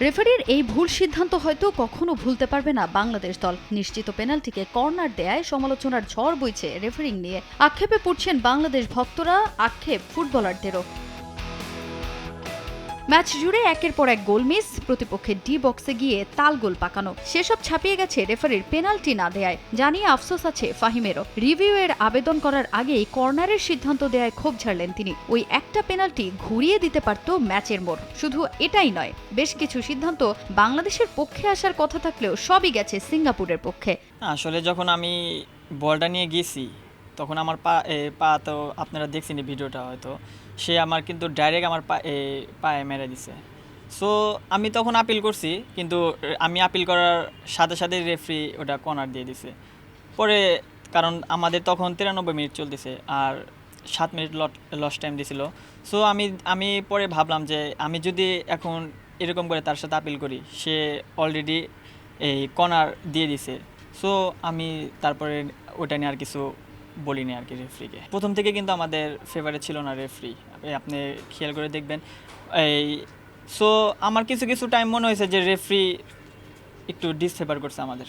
রেফারির এই ভুল সিদ্ধান্ত হয়তো কখনো ভুলতে পারবে না বাংলাদেশ দল। নিশ্চিত পেনাল্টিকে কর্নার দেয়ায় সমালোচনার ঝড় বইছে রেফারিং নিয়ে। আক্ষেপে পড়ছেন বাংলাদেশ ভক্তরা, আক্ষেপ ফুটবলারদেরও। ম্যাচ জুড়ে একের পর এক গোল মিস, প্রতিপক্ষের ডি বক্সে গিয়ে তাল গোল পাকানো, সেসব ছাপিয়ে গেছে রেফারির পেনাল্টি না দেয়ায়। জানিয়ে আফসোস আছে ফাহিমেরও। রিভিউ এর আবেদন করার আগেই কর্নারের সিদ্ধান্ত দেয়ায় ক্ষোভ ঝাড়লেন তিনি। ওই একটা পেনাল্টি ঘুরিয়ে দিতে পারত ম্যাচের মোড়। শুধু এটাই নয়, বেশ কিছু সিদ্ধান্ত বাংলাদেশের পক্ষে আসার কথা থাকলেও সবই গেছে সিঙ্গাপুরের পক্ষে। আসলে যখন আমি বলটা নিয়ে গেছি তখন আমার পা তো আপনারা দেখছেন ভিডিওটা, হয়তো সে আমার কিন্তু ডাইরেক্ট আমার পায়ে মেরে দিছে। সো আমি তখন আপিল করছি, কিন্তু আমি আপিল করার সাথে সাথে রেফারি ওটা কর্নার দিয়ে দিছে পরে। কারণ আমাদের তখন 93 মিনিট চলতেছে আর 7 মিনিট লস টাইম দিছিল। সো আমি পরে ভাবলাম যে আমি যদি এখন এরকম করে তার সাথে আপিল করি, সে অলরেডি এই কর্নার দিয়ে দিছে। সো আমি তারপরে ওটা নিয়ে আর কিছু বলিনি আর কি রেফারিকে। প্রথম থেকে কিন্তু আমাদের ফেভারে ছিল না রেফারি, আপনি খেয়াল করে দেখবেন। সো আমার কিছু টাইম মনে হয়েছে যে রেফারি একটু ডিসফেভার করছে আমাদের।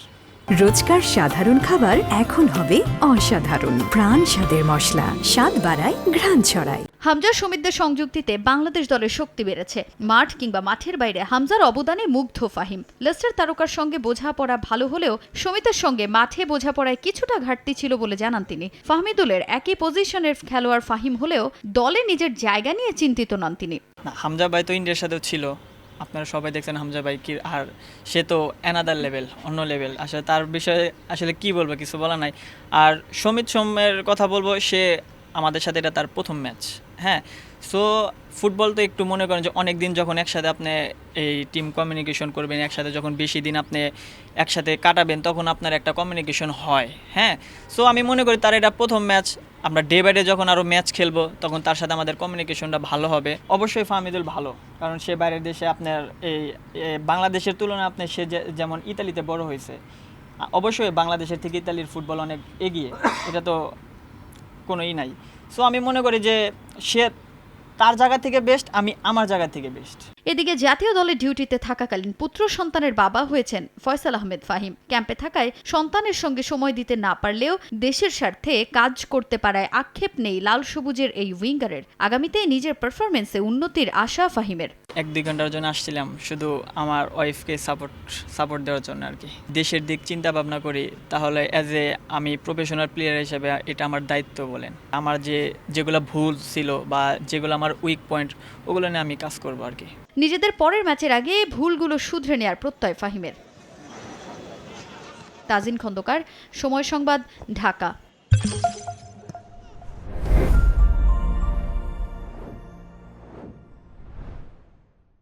রোজকার সাধারণ খাবার এখন হবে অসাধারণ। প্রাণ স্বাদের মশলা, স্বাদ বাড়ায়, ঘ্রাণ ছড়ায়। হামজা সমিতদের সংযুক্তিতে বাংলাদেশ দলের শক্তি বেড়েছে। মাঠ কিংবা মাঠের বাইরে হামজার অবদানে মুগ্ধ ফাহিম। লেস্টার তারকার সঙ্গে বোঝাপড়া ভালো হলেও সমিতের সঙ্গে মাঠে বোঝাপড়ায় কিছুটা ঘাটতি ছিল বলে জানান তিনি। ফাহমিদুলের একই পজিশনের খেলোয়াড় ফাহিম হলেও দলে নিজের জায়গা নিয়ে চিন্তিত নন তিনি। হামজা ভাই তো ইন্ডিয়ার সাথেও ছিল, আপনারা সবাই দেখছেন হামজা ভাই কি, আর সে তো অ্যানাদার লেভেল, অন্য লেভেল। আসলে তার বিষয়ে আসলে কি বলবো, কিছু বলা নাই। আর সৌম্যের কথা বলবো, সে আমাদের সাথে এটা তার প্রথম ম্যাচ। হ্যাঁ, সো ফুটবল তো একটু মনে করেন যে অনেক দিন যখন একসাথে আপনি এই টিম কমিউনিকেশন করবেন, একসাথে যখন বেশি দিন আপনি একসাথে কাটাবেন, তখন আপনার একটা কমিউনিকেশন হয়। হ্যাঁ, সো আমি মনে করি তার এটা প্রথম ম্যাচ। আমরা ডে বাই ডে যখন আরও ম্যাচ খেলবো তখন তার সাথে আমাদের কমিউনিকেশনটা ভালো হবে। অবশ্যই ফাহমিদুল ভালো, কারণ সে বাইরের দেশে আপনার এই বাংলাদেশের তুলনায় আপনি সে যেমন ইতালিতে বড় হয়েছে, অবশ্যই বাংলাদেশের থেকে ইতালির ফুটবল অনেক এগিয়ে, এটা তো কোনোই নাই। সো আমি মনে করি যে সে তার জায়গা থেকে বেস্ট, আমি আমার জায়গা থেকে বেস্ট। এদিকে জাতীয় দলের ডিউটিতে থাকাকালীন পুত্র সন্তানের বাবা হয়েছেন ফয়সাল আহমেদ ফাহিম। ক্যাম্পে থাকায় সন্তানের সঙ্গে সময় দিতে না পারলেও দেশের স্বার্থে কাজ করতে পারায় আক্ষেপ নেই লাল সবুজের এই উইঙ্গারের। আগামীতে নিজের পারফরমেন্সে উন্নতির আশা ফাহিমের। 1-2 ঘন্টার জন্য আসছিলাম শুধু আমার ওয়াইফকে সাপোর্ট দেওয়ার জন্য আর কি। দেশের দিক চিন্তা ভাবনা করি, তাহলে আমি প্রফেশনাল প্লেয়ার হিসেবে এটা আমার দায়িত্ব বলেন। আমার যেগুলো ভুল ছিল বা যেগুলো আমার উইক পয়েন্ট, ওগুলো নিয়ে আমি কাজ করবো আর কি। নিজেদের পরের ম্যাচের আগে ভুলগুলো শুধরে নেওয়ার প্রত্যয় ফাহিমের। তাজিন খন্দকার, সময় সংবাদ, ঢাকা।